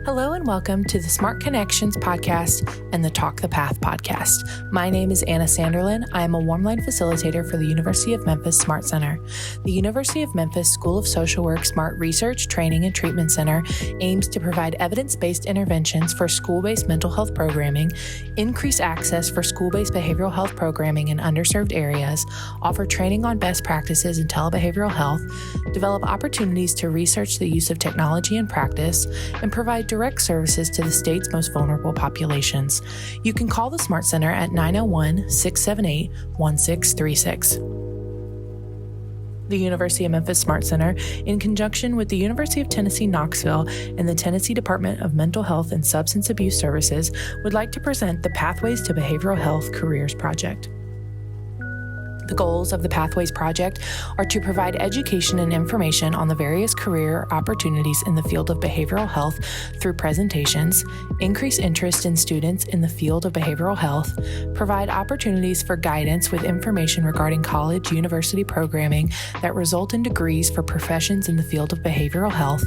Hello and welcome to the Smart Connections podcast and the Talk the Path podcast. My name is Anna Sanderlin. I am a warm-line facilitator for the University of Memphis Smart Center. The University of Memphis School of Social Work Smart Research, Training, and Treatment Center aims to provide evidence-based interventions for school-based mental health programming, increase access for school-based behavioral health programming in underserved areas, offer training on best practices in telebehavioral health, develop opportunities to research the use of technology in practice, and provide direct services to the state's most vulnerable populations. You can call the Smart Center at 901-678-1636. The University of Memphis Smart Center, in conjunction with the University of Tennessee, Knoxville, and the Tennessee Department of Mental Health and Substance Abuse Services, would like to present the Pathways to Behavioral Health Careers Project. The goals of the Pathways Project are to provide education and information on the various career opportunities in the field of behavioral health through presentations, increase interest in students in the field of behavioral health, provide opportunities for guidance with information regarding college, university programming that result in degrees for professions in the field of behavioral health,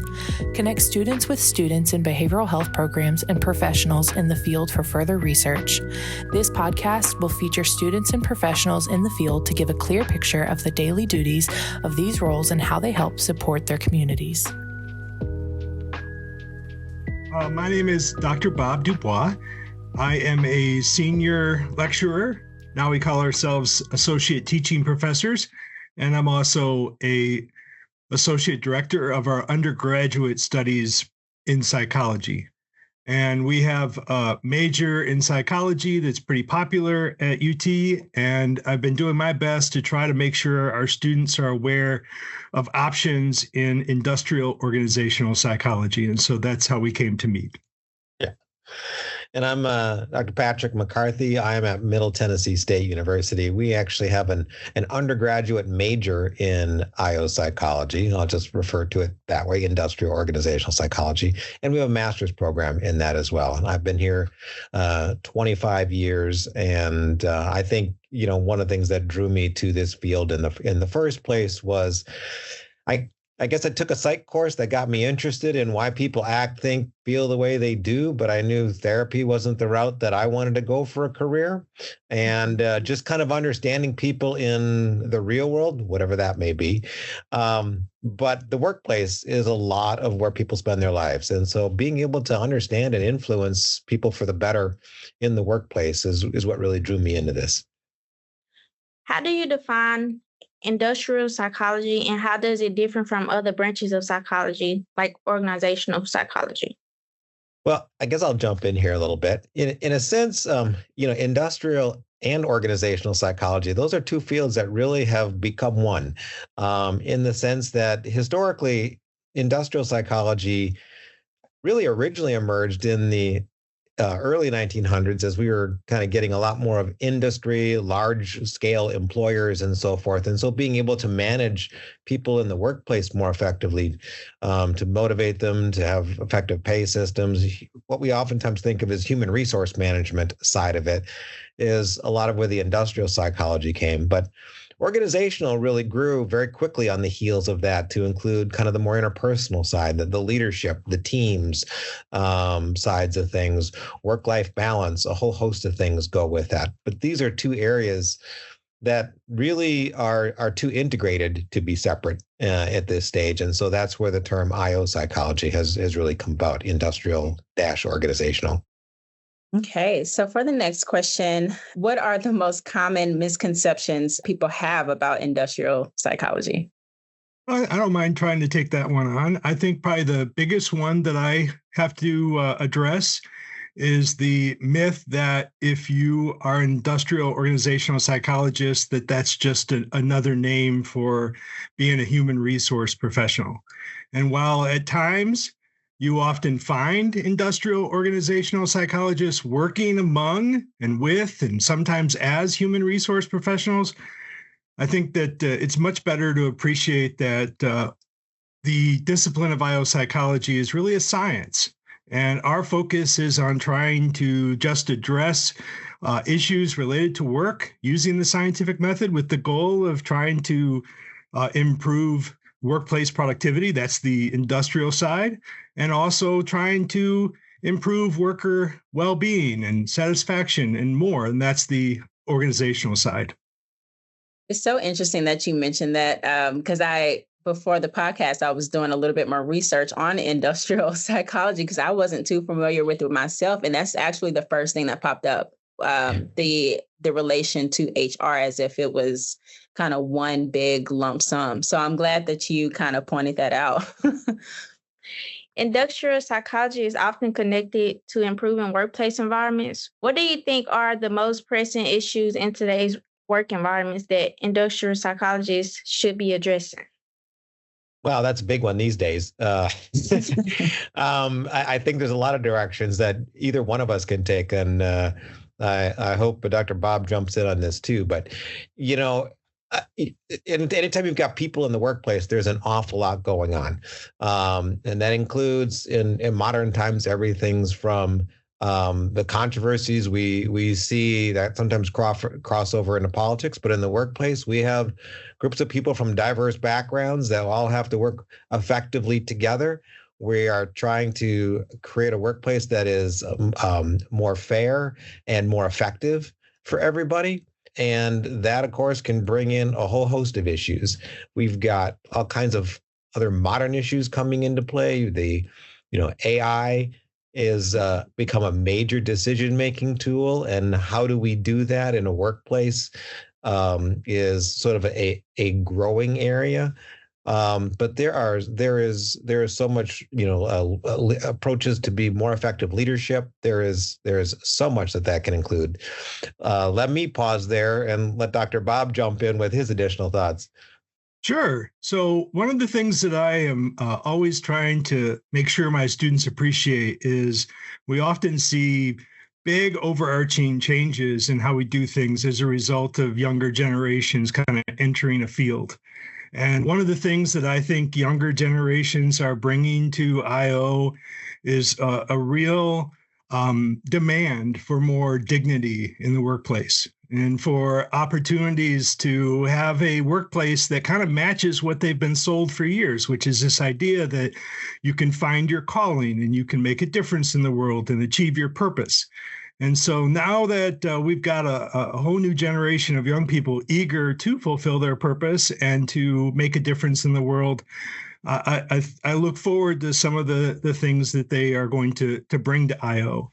connect students with students in behavioral health programs and professionals in the field for further research. This podcast will feature students and professionals in the field to give a clear picture of the daily duties of these roles and how they help support their communities. My name is Dr. Bob DuBois. I am a senior lecturer. Now we call ourselves associate teaching professors, and I'm also a associate director of our undergraduate studies in psychology. And we have a major in psychology that's pretty popular at UT, and I've been doing my best to try to make sure our students are aware of options in industrial organizational psychology. And so that's how we came to meet. Yeah. And I'm Dr. Patrick McCarthy. I am at Middle Tennessee State University. We actually have an undergraduate major in IO psychology. I'll just refer to it that way, industrial organizational psychology. And we have a master's program in that as well. And I've been here 25 years. And I think, one of the things that drew me to this field in the first place was I guess I took a psych course that got me interested in why people act, think, feel the way they do, but I knew therapy wasn't the route that I wanted to go for a career. And just kind of understanding people in the real world, whatever that may be. But the workplace is a lot of where people spend their lives. And so being able to understand and influence people for the better in the workplace is what really drew me into this. How do you define industrial psychology, and how does it differ from other branches of psychology, like organizational psychology? Well, I guess I'll jump in here a little bit. In a sense, industrial and organizational psychology, those are two fields that really have become one, in the sense that historically, industrial psychology really originally emerged in the early 1900s as we were kind of getting a lot more of industry, large scale employers and so forth. And so being able to manage people in the workplace more effectively, to motivate them, to have effective pay systems, what we oftentimes think of as human resource management side of it is a lot of where the industrial psychology came. But organizational really grew very quickly on the heels of that to include kind of the more interpersonal side, the leadership, the teams sides of things, work-life balance, a whole host of things go with that. But these are two areas that really are too integrated to be separate at this stage. And so that's where the term IO psychology has really come about, industrial-organizational. Okay, so for the next question, what are the most common misconceptions people have about industrial psychology? I don't mind trying to take that one on. I think probably the biggest one that I have to address is the myth that if you are an industrial organizational psychologist, that's just another name for being a human resource professional. And while at times you often find industrial organizational psychologists working among and with and sometimes as human resource professionals, I think that it's much better to appreciate that the discipline of IO psychology is really a science. And our focus is on trying to just address issues related to work using the scientific method with the goal of trying to improve workplace productivity. That's the industrial side. and also trying to improve worker well-being and satisfaction and more. And that's the organizational side. It's so interesting that you mentioned that because before the podcast, I was doing a little bit more research on industrial psychology because I wasn't too familiar with it myself. And that's actually the first thing that popped up, the relation to HR as if it was kind of one big lump sum. So I'm glad that you kind of pointed that out. Industrial psychology is often connected to improving workplace environments. What do you think are the most pressing issues in today's work environments that industrial psychologists should be addressing? Wow, that's a big one these days. I think there's a lot of directions that either one of us can take. And I hope Dr. Bob jumps in on this too. But, anytime you've got people in the workplace, there's an awful lot going on. And that includes in modern times, everything's from the controversies we see that sometimes cross over into politics, but in the workplace, we have groups of people from diverse backgrounds that all have to work effectively together. We are trying to create a workplace that is more fair and more effective for everybody. And that, of course, can bring in a whole host of issues. We've got all kinds of other modern issues coming into play. AI is become a major decision-making tool, and how do we do that in a workplace is sort of a growing area. But there is so much, approaches to be more effective leadership. There is so much that can include. Let me pause there and let Dr. Bob jump in with his additional thoughts. Sure. So one of the things that I am always trying to make sure my students appreciate is we often see big overarching changes in how we do things as a result of younger generations kind of entering a field. And one of the things that I think younger generations are bringing to IO is a real demand for more dignity in the workplace and for opportunities to have a workplace that kind of matches what they've been sold for years, which is this idea that you can find your calling and you can make a difference in the world and achieve your purpose. And so now that we've got a whole new generation of young people eager to fulfill their purpose and to make a difference in the world, I look forward to some of the things that they are going to bring to IO.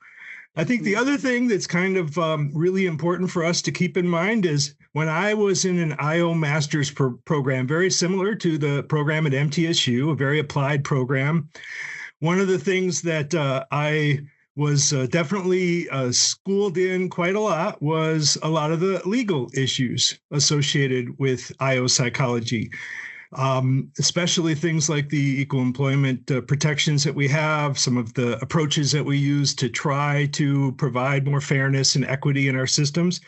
I think the other thing that's kind of really important for us to keep in mind is when I was in an IO master's program, very similar to the program at MTSU, a very applied program, one of the things that I was definitely schooled in quite a lot was a lot of the legal issues associated with IO psychology. Especially things like the equal employment protections that we have, some of the approaches that we use to try to provide more fairness and equity in our systems.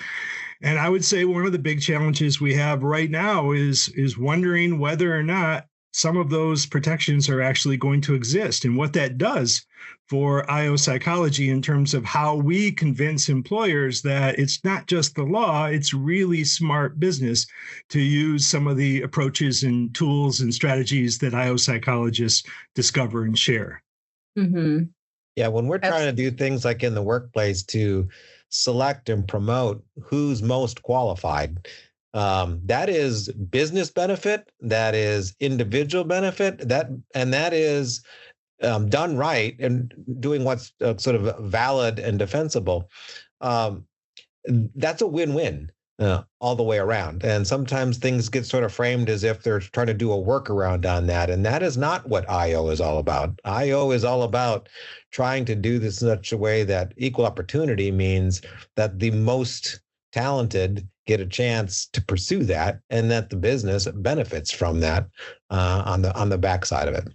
And I would say one of the big challenges we have right now is wondering whether or not some of those protections are actually going to exist and what that does for IO psychology in terms of how we convince employers that it's not just the law, it's really smart business to use some of the approaches and tools and strategies that IO psychologists discover and share. Mm-hmm. Yeah, when we're trying to do things like in the workplace to select and promote who's most qualified, that is business benefit, that is individual benefit, that is done right and doing what's sort of valid and defensible. That's a win-win all the way around. And sometimes things get sort of framed as if they're trying to do a workaround on that. And that is not what IO is all about. IO is all about trying to do this in such a way that equal opportunity means that the most talented get a chance to pursue that, and that the business benefits from that on the backside of it.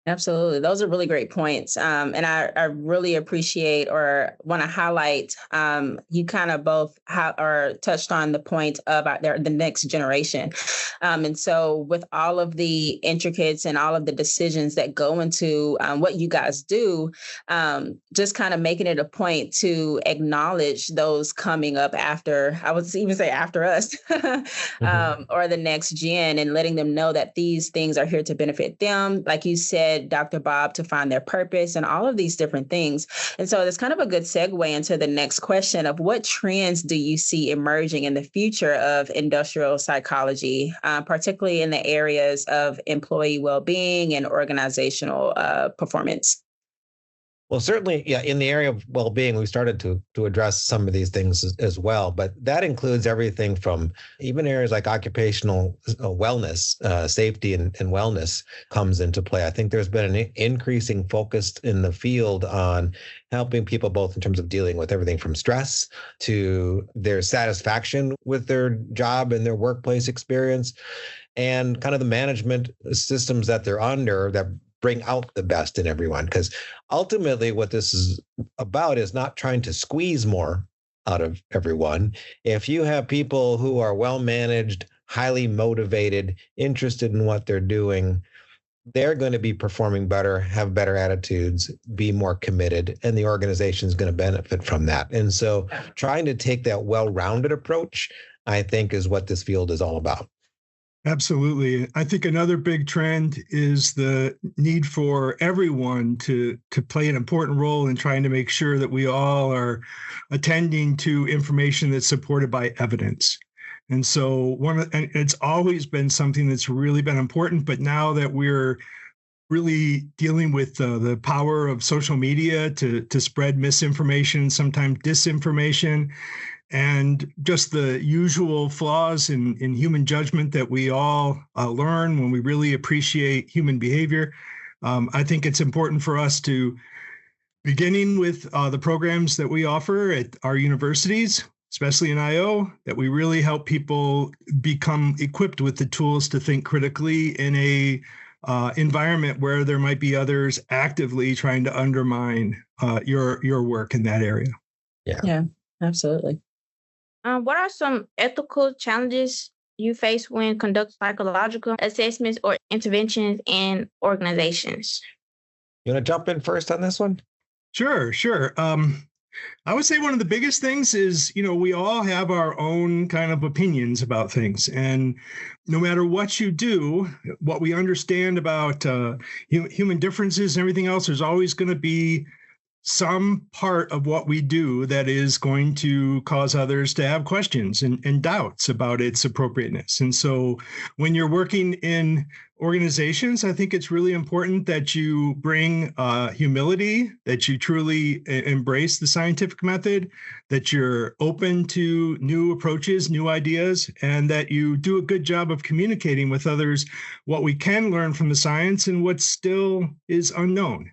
Absolutely. Those are really great points. And I really appreciate or want to highlight, you kind of both touched on the point about the next generation. And so with all of the intricacies and all of the decisions that go into what you guys do, just kind of making it a point to acknowledge those coming up after, I would even say after us, or the next gen, and letting them know that these things are here to benefit them. Like you said, said, Dr. Bob, to find their purpose and all of these different things. And so it's kind of a good segue into the next question of what trends do you see emerging in the future of industrial psychology, particularly in the areas of employee well-being and organizational performance? Well, certainly, yeah, in the area of well-being, we started to address some of these things as well, but that includes everything from even areas like occupational wellness, safety and wellness comes into play. I think there's been an increasing focus in the field on helping people both in terms of dealing with everything from stress to their satisfaction with their job and their workplace experience, and kind of the management systems that they're under that bring out the best in everyone. Because ultimately what this is about is not trying to squeeze more out of everyone. If you have people who are well managed, highly motivated, interested in what they're doing, they're going to be performing better, have better attitudes, be more committed, and the organization is going to benefit from that. And so trying to take that well-rounded approach, I think, is what this field is all about. Absolutely. I think another big trend is the need for everyone to play an important role in trying to make sure that we all are attending to information that's supported by evidence. And so and it's always been something that's really been important, but now that we're really dealing with the power of social media to spread misinformation, sometimes disinformation, and just the usual flaws in human judgment that we all learn when we really appreciate human behavior. I think it's important for us to, beginning with the programs that we offer at our universities, especially in IO, that we really help people become equipped with the tools to think critically in a environment where there might be others actively trying to undermine your work in that area. Yeah, absolutely. What are some ethical challenges you face when conduct psychological assessments or interventions in organizations? You want to jump in first on this one? Sure. I would say one of the biggest things is, we all have our own kind of opinions about things. And no matter what you do, what we understand about human differences and everything else, there's always going to be some part of what we do that is going to cause others to have questions and doubts about its appropriateness. And so when you're working in organizations, I think it's really important that you bring humility, that you truly embrace the scientific method, that you're open to new approaches, new ideas, and that you do a good job of communicating with others what we can learn from the science and what still is unknown.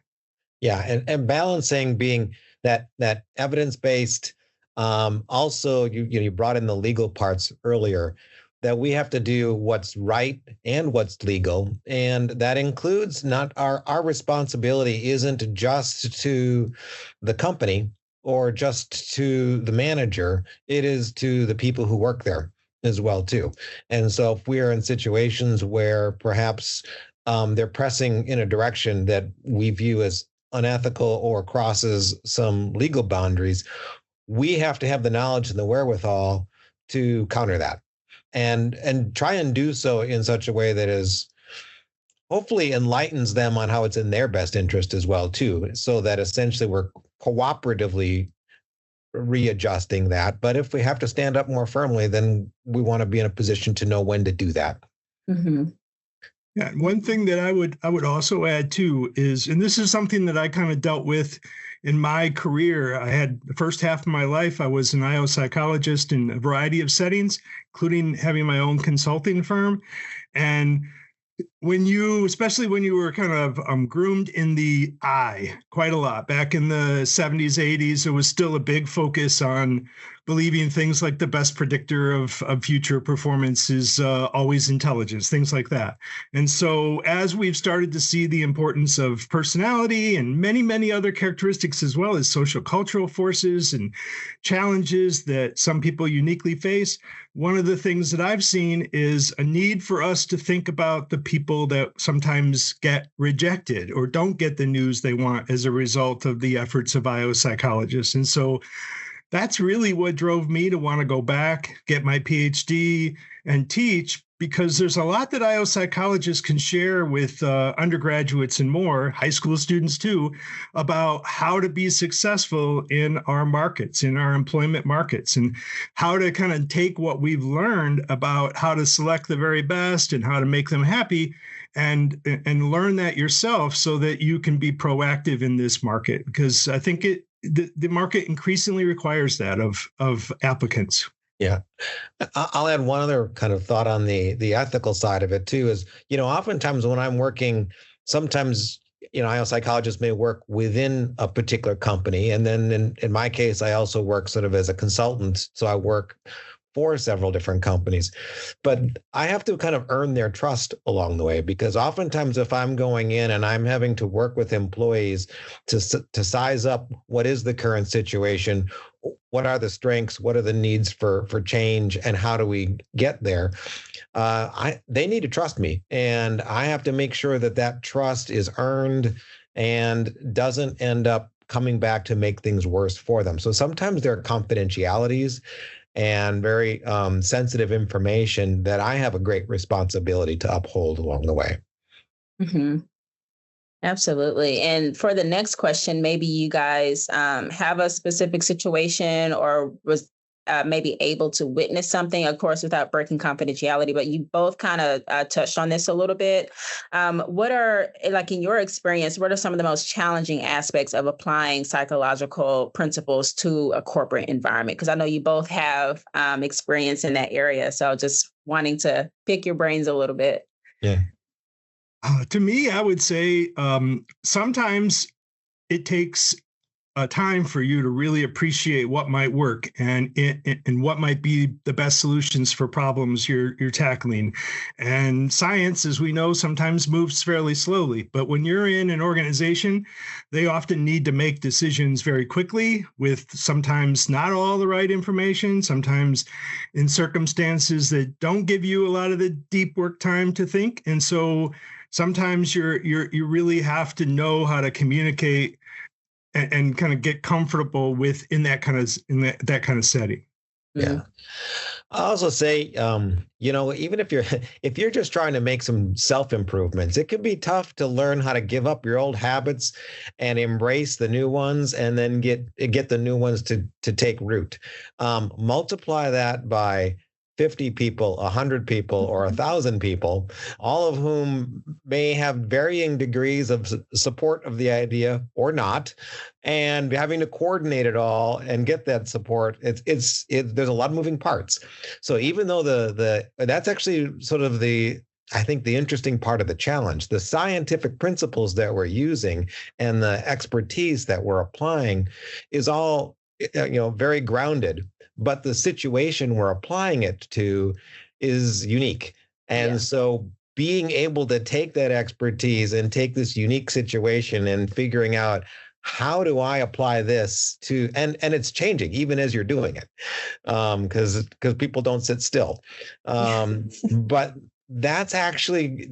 Yeah, and balancing being that evidence-based. Also, you brought in the legal parts earlier, that we have to do what's right and what's legal, and that includes not our responsibility isn't just to the company or just to the manager. It is to the people who work there as well too. And so if we are in situations where perhaps they're pressing in a direction that we view as unethical or crosses some legal boundaries, we have to have the knowledge and the wherewithal to counter that and try and do so in such a way that is hopefully enlightens them on how it's in their best interest as well too, so that essentially we're cooperatively readjusting that. But if we have to stand up more firmly, then we want to be in a position to know when to do that. Mm-hmm. Yeah, and one thing that I would also add too is, and this is something that I kind of dealt with in my career. I had the first half of my life, I was an IO psychologist in a variety of settings, including having my own consulting firm. And especially when you were kind of groomed in the I quite a lot back in the 70s, 80s, it was still a big focus on believing things like the best predictor of future performance is always intelligence, things like that. And so as we've started to see the importance of personality and many, many other characteristics, as well as social cultural forces and challenges that some people uniquely face, one of the things that I've seen is a need for us to think about the people that sometimes get rejected or don't get the news they want as a result of the efforts of IO psychologists. And so that's really what drove me to want to go back, get my PhD, and teach, because there's a lot that IO psychologists can share with undergraduates and more, high school students too, about how to be successful in our markets, in our employment markets, and how to kind of take what we've learned about how to select the very best and how to make them happy, and learn that yourself so that you can be proactive in this market. Because I think the market increasingly requires that of applicants. Yeah. I'll add one other kind of thought on the ethical side of it too, is, oftentimes when I'm working, sometimes, IO psychologists may work within a particular company. And then in my case, I also work sort of as a consultant. So I work for several different companies, but I have to kind of earn their trust along the way, because oftentimes if I'm going in and I'm having to work with employees to size up what is the current situation, what are the strengths, what are the needs for change, and how do we get there? They need to trust me, and I have to make sure that trust is earned and doesn't end up coming back to make things worse for them. So sometimes there are confidentialities and very sensitive information that I have a great responsibility to uphold along the way. Mm-hmm. Absolutely. And for the next question, maybe you guys have a specific situation or was maybe able to witness something, of course, without breaking confidentiality, but you both kind of touched on this a little bit. What are, like in your experience, what are some of the most challenging aspects of applying psychological principles to a corporate environment? Because I know you both have experience in that area. So just wanting to pick your brains a little bit. Yeah. To me, I would say sometimes it takes a time for you to really appreciate what might work and what might be the best solutions for problems you're tackling. And science, as we know, sometimes moves fairly slowly. But when you're in an organization, they often need to make decisions very quickly with sometimes not all the right information, sometimes in circumstances that don't give you a lot of the deep work time to think. And so sometimes you really have to know how to communicate and kind of get comfortable with in that kind of setting. Yeah. I also say, even if you're just trying to make some self-improvements, it can be tough to learn how to give up your old habits and embrace the new ones, and then get the new ones to take root. Multiply that by 50 people, 100 people, or 1,000 people, all of whom may have varying degrees of support of the idea or not, and having to coordinate it all and get that support. There's a lot of moving parts. So even though that's actually sort of I think the interesting part of the challenge, the scientific principles that we're using and the expertise that we're applying is all, very grounded. But the situation we're applying it to is unique. And so being able to take that expertise and take this unique situation and figuring out, how do I apply this to, and it's changing even as you're doing it, because people don't sit still. But that's actually,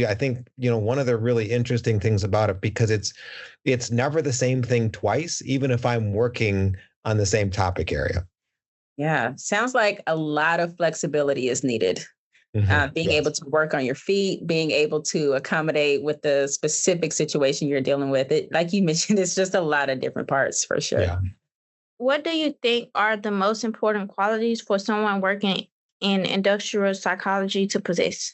I think, one of the really interesting things about it, because it's never the same thing twice, even if I'm working on the same topic area. Yeah. Sounds like a lot of flexibility is needed. Being able to work on your feet, being able to accommodate with the specific situation you're dealing with. It, like you mentioned, it's just a lot of different parts for sure. Yeah. What do you think are the most important qualities for someone working in industrial psychology to possess?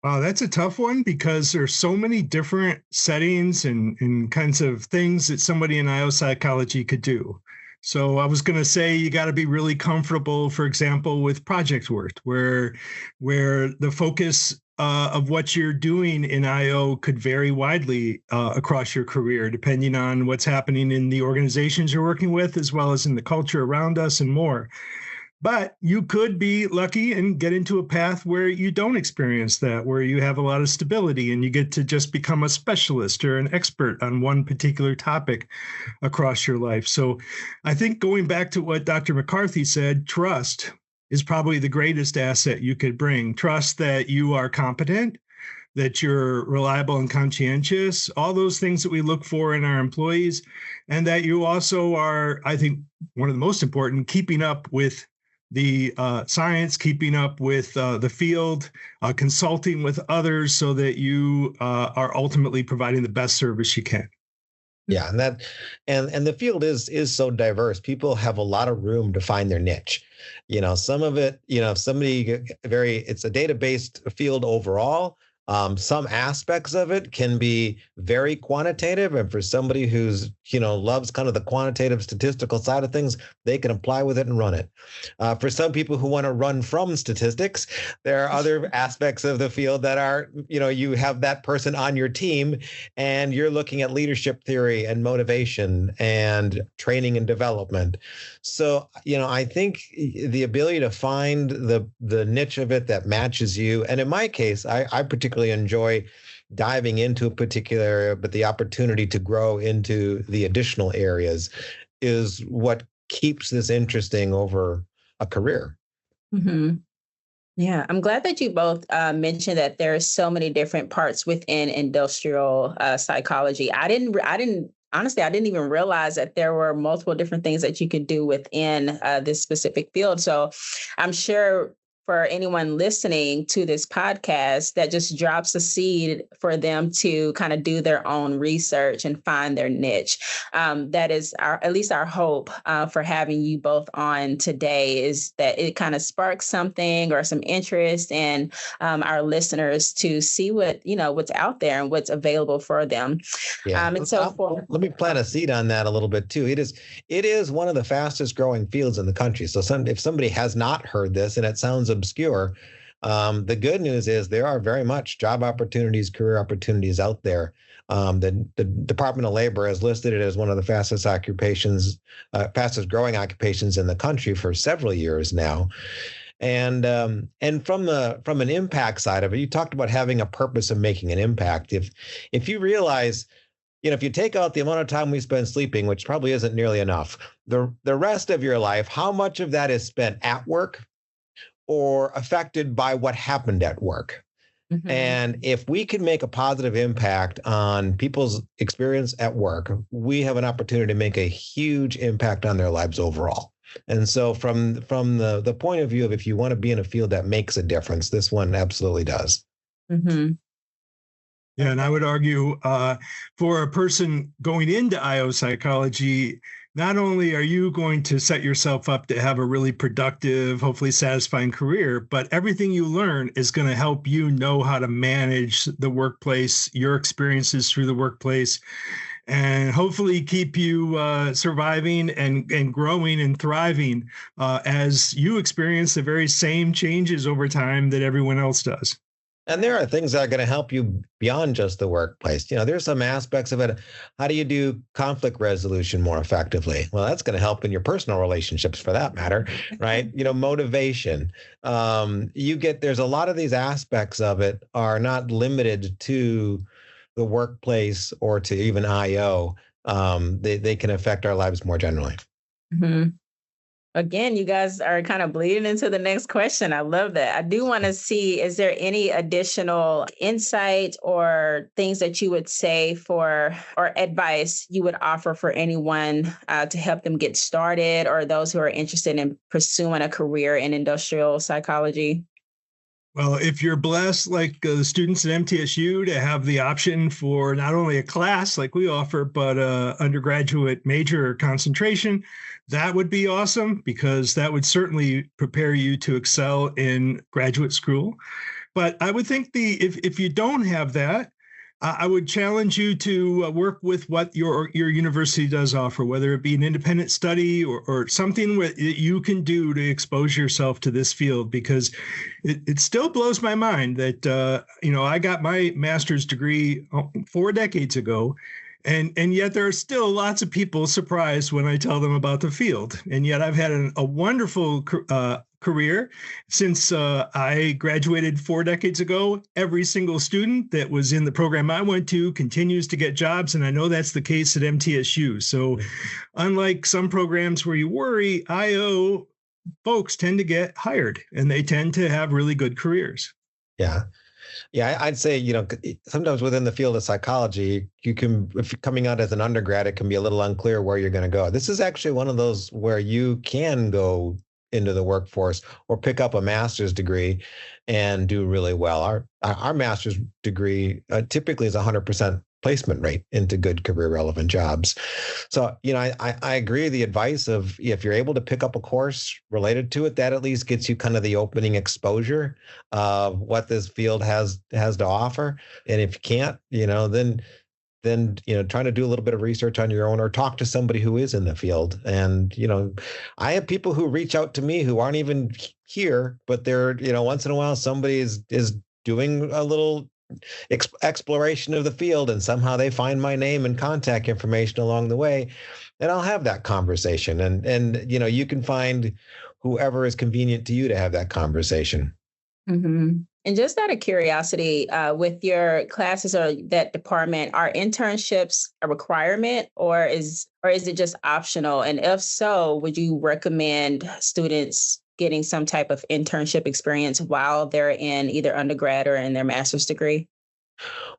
Wow, that's a tough one, because there's so many different settings and kinds of things that somebody in IO psychology could do. So I was going to say you got to be really comfortable, for example, with project work, where the focus of what you're doing in IO could vary widely across your career, depending on what's happening in the organizations you're working with, as well as in the culture around us and more. But you could be lucky and get into a path where you don't experience that, where you have a lot of stability and you get to just become a specialist or an expert on one particular topic across your life. So I think going back to what Dr. McCarthy said, trust is probably the greatest asset you could bring. Trust that you are competent, that you're reliable and conscientious, all those things that we look for in our employees, and that you also are, I think, one of the most important, keeping up with the science, keeping up with the field, consulting with others so that you are ultimately providing the best service you can. Yeah, and the field is so diverse. People have a lot of room to find their niche. Some of it, if somebody it's a data-based field overall. Some aspects of it can be very quantitative, and for somebody who's loves kind of the quantitative statistical side of things, they can apply with it and run it. For some people who want to run from statistics, there are other aspects of the field that are you have that person on your team, and you're looking at leadership theory and motivation and training and development. So I think the ability to find the niche of it that matches you, and in my case, I particularly enjoy diving into a particular area, but the opportunity to grow into the additional areas is what keeps this interesting over a career. Mm-hmm. Yeah, I'm glad that you both mentioned that there are so many different parts within industrial psychology. Honestly, I didn't even realize that there were multiple different things that you could do within this specific field. So I'm sure for anyone listening to this podcast, that just drops a seed for them to kind of do their own research and find their niche. That is at least our hope for having you both on today, is that it kind of sparks something or some interest in our listeners to see what's out there and what's available for them. Yeah. And so let me plant a seed on that a little bit too. It is one of the fastest growing fields in the country. So if somebody has not heard this and it sounds obscure, the good news is there are very much job opportunities, career opportunities out there. The Department of Labor has listed it as one of the fastest growing occupations in the country for several years now. And from an impact side of it, you talked about having a purpose of making an impact. If you realize, if you take out the amount of time we spend sleeping, which probably isn't nearly enough, the rest of your life, how much of that is spent at work or affected by what happened at work? Mm-hmm. And if we can make a positive impact on people's experience at work, we have an opportunity to make a huge impact on their lives overall. And so from the point of view of if you want to be in a field that makes a difference, this one absolutely does. Mm-hmm. Yeah, and I would argue for a person going into IO psychology, not only are you going to set yourself up to have a really productive, hopefully satisfying career, but everything you learn is going to help you know how to manage the workplace, your experiences through the workplace, and hopefully keep you surviving and growing and thriving as you experience the very same changes over time that everyone else does. And there are things that are going to help you beyond just the workplace. There's some aspects of it. How do you do conflict resolution more effectively? Well, that's going to help in your personal relationships, for that matter, right? Motivation. There's a lot of these aspects of it are not limited to the workplace or to even IO. They can affect our lives more generally. Mm-hmm. Again, you guys are kind of bleeding into the next question. I love that. I do want to see, is there any additional insight or things that you would say or advice you would offer for anyone to help them get started, or those who are interested in pursuing a career in industrial psychology? Well, if you're blessed, like the students at MTSU, to have the option for not only a class like we offer, but undergraduate major or concentration, that would be awesome, because that would certainly prepare you to excel in graduate school. But I would think if you don't have that, I would challenge you to work with what your university does offer, whether it be an independent study or something that you can do to expose yourself to this field, because it still blows my mind that, I got my master's degree 4 decades ago. And yet there are still lots of people surprised when I tell them about the field. And yet I've had a wonderful career since I graduated 4 decades ago. Every single student that was in the program I went to continues to get jobs. And I know that's the case at MTSU. So unlike some programs where you worry, IO folks tend to get hired, and they tend to have really good careers. Yeah. Yeah, I'd say, sometimes within the field of psychology, if you're coming out as an undergrad, it can be a little unclear where you're going to go. This is actually one of those where you can go into the workforce or pick up a master's degree and do really well. Our master's degree typically is 100% placement rate into good career relevant jobs. So, I agree with the advice of if you're able to pick up a course related to it, that at least gets you kind of the opening exposure of what this field has to offer. And if you can't, then trying to do a little bit of research on your own or talk to somebody who is in the field. And I have people who reach out to me who aren't even here, but they're once in a while somebody is doing a little exploration of the field and somehow they find my name and contact information along the way, and I'll have that conversation. And you can find whoever is convenient to you to have that conversation. Mm-hmm. And just out of curiosity, with your classes or that department, are internships a requirement or is it just optional? And if so, would you recommend students getting some type of internship experience while they're in either undergrad or in their master's degree?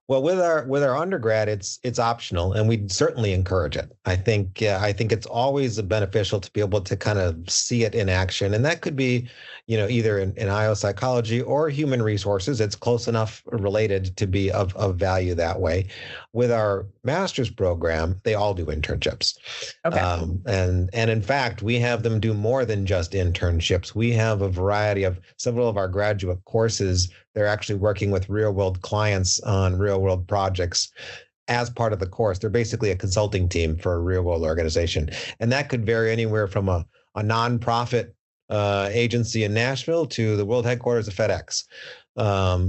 Well, with our undergrad, it's optional, and we certainly encourage it. I think it's always beneficial to be able to kind of see it in action, and that could be, either in IO psychology or human resources. It's close enough related to be of value that way. With our master's program, they all do internships, Okay. And in fact, we have them do more than just internships. We have a variety of several of our graduate courses. They're actually working with real world clients on real world projects as part of the course. They're basically a consulting team for a real world organization. And that could vary anywhere from a nonprofit agency in Nashville to the world headquarters of FedEx.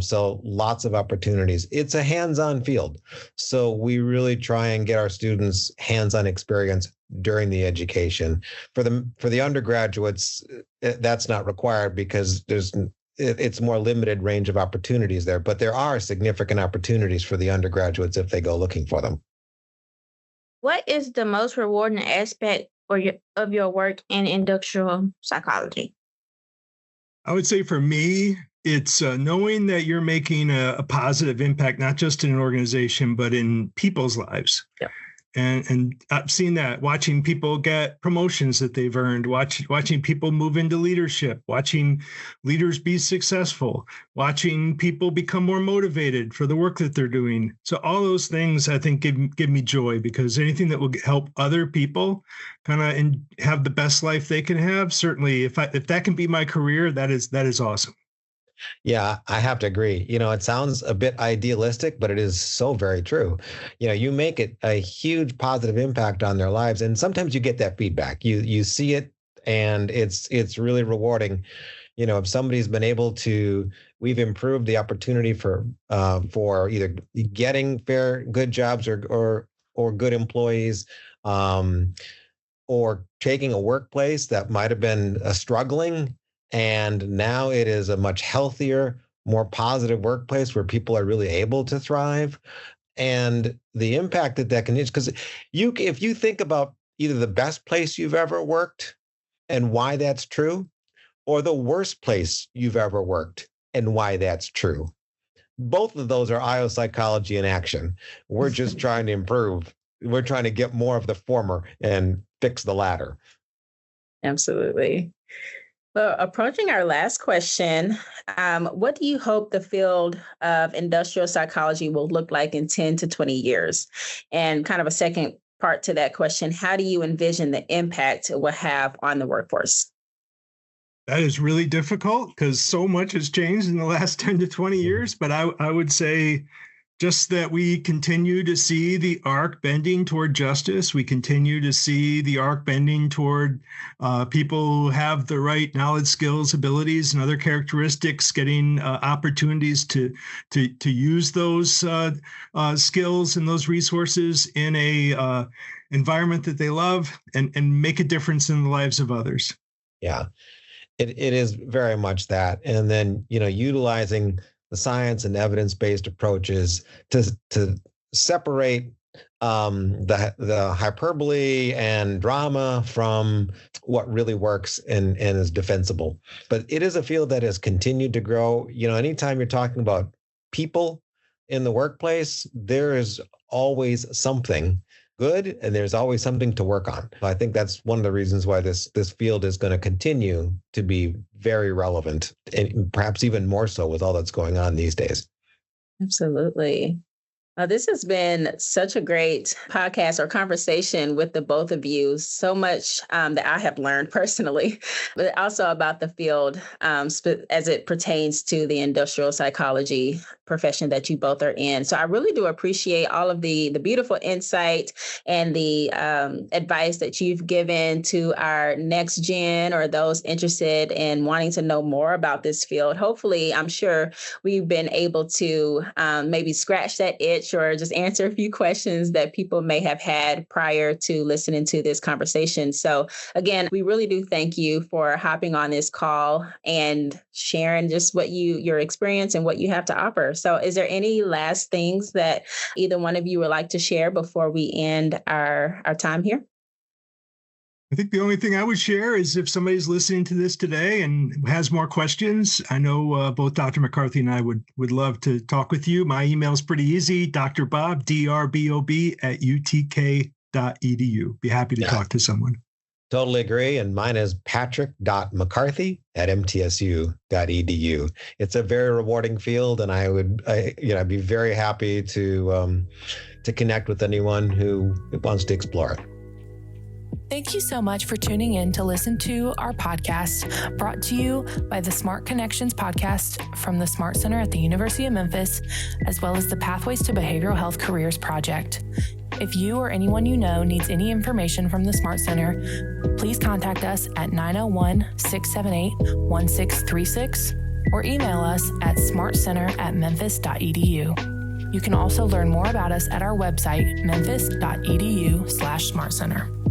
So lots of opportunities. It's a hands-on field. So we really try and get our students hands-on experience during the education. For the undergraduates, that's not required because it's more limited range of opportunities there, but there are significant opportunities for the undergraduates if they go looking for them. What is the most rewarding aspect of your work in industrial psychology? I would say for me, it's knowing that you're making a positive impact, not just in an organization, but in people's lives. Yep. And I've seen that, watching people get promotions that they've earned, watching people move into leadership, watching leaders be successful, watching people become more motivated for the work that they're doing. So all those things, I think, give me joy, because anything that will help other people kind of have the best life they can have, certainly, if that can be my career, that is awesome. Yeah, I have to agree. It sounds a bit idealistic, but it is so very true. You make it a huge positive impact on their lives, and sometimes you get that feedback. You see it, and it's really rewarding. If somebody's been able to, we've improved the opportunity for either getting good jobs or good employees, or taking a workplace that might have been struggling. And now it is a much healthier, more positive workplace where people are really able to thrive. And the impact that can, because if you think about either the best place you've ever worked and why that's true, or the worst place you've ever worked and why that's true, both of those are IO psychology in action. We're just trying to improve. We're trying to get more of the former and fix the latter. Absolutely. Well, approaching our last question, what do you hope the field of industrial psychology will look like in 10 to 20 years? And kind of a second part to that question, how do you envision the impact it will have on the workforce? That is really difficult because so much has changed in the last 10 to 20 years. But I would say just that we continue to see the arc bending toward justice. We continue to see the arc bending toward people who have the right knowledge, skills, abilities, and other characteristics getting opportunities to use those skills and those resources in a environment that they love and make a difference in the lives of others. Yeah, it is very much that. And then, utilizing the science and evidence-based approaches to separate the hyperbole and drama from what really works and is defensible. But it is a field that has continued to grow. Anytime you're talking about people in the workplace, there is always something good, and there's always something to work on. I think that's one of the reasons why this field is going to continue to be very relevant, and perhaps even more so with all that's going on these days. Absolutely. This has been such a great podcast or conversation with the both of you. So much that I have learned personally, but also about the field as it pertains to the industrial psychology profession that you both are in. So I really do appreciate all of the beautiful insight and the advice that you've given to our next gen or those interested in wanting to know more about this field. Hopefully, I'm sure we've been able to maybe scratch that itch or just answer a few questions that people may have had prior to listening to this conversation. So again, we really do thank you for hopping on this call and sharing just your experience and what you have to offer. So is there any last things that either one of you would like to share before we end our time here? I think the only thing I would share is if somebody's listening to this today and has more questions, I know both Dr. McCarthy and I would love to talk with you. My email is pretty easy, drbob, drbob @utk.edu. Be happy to talk to someone. Totally agree. And mine is patrick.mccarthy@mtsu.edu. It's a very rewarding field, and I'd be very happy to connect with anyone who wants to explore it. Thank you so much for tuning in to listen to our podcast, brought to you by the Smart Connections podcast from the Smart Center at the University of Memphis, as well as the Pathways to Behavioral Health Careers Project. If you or anyone you know needs any information from the Smart Center, please contact us at 901-678-1636 or email us at smartcenter@memphis.edu. You can also learn more about us at our website, memphis.edu/smartcenter.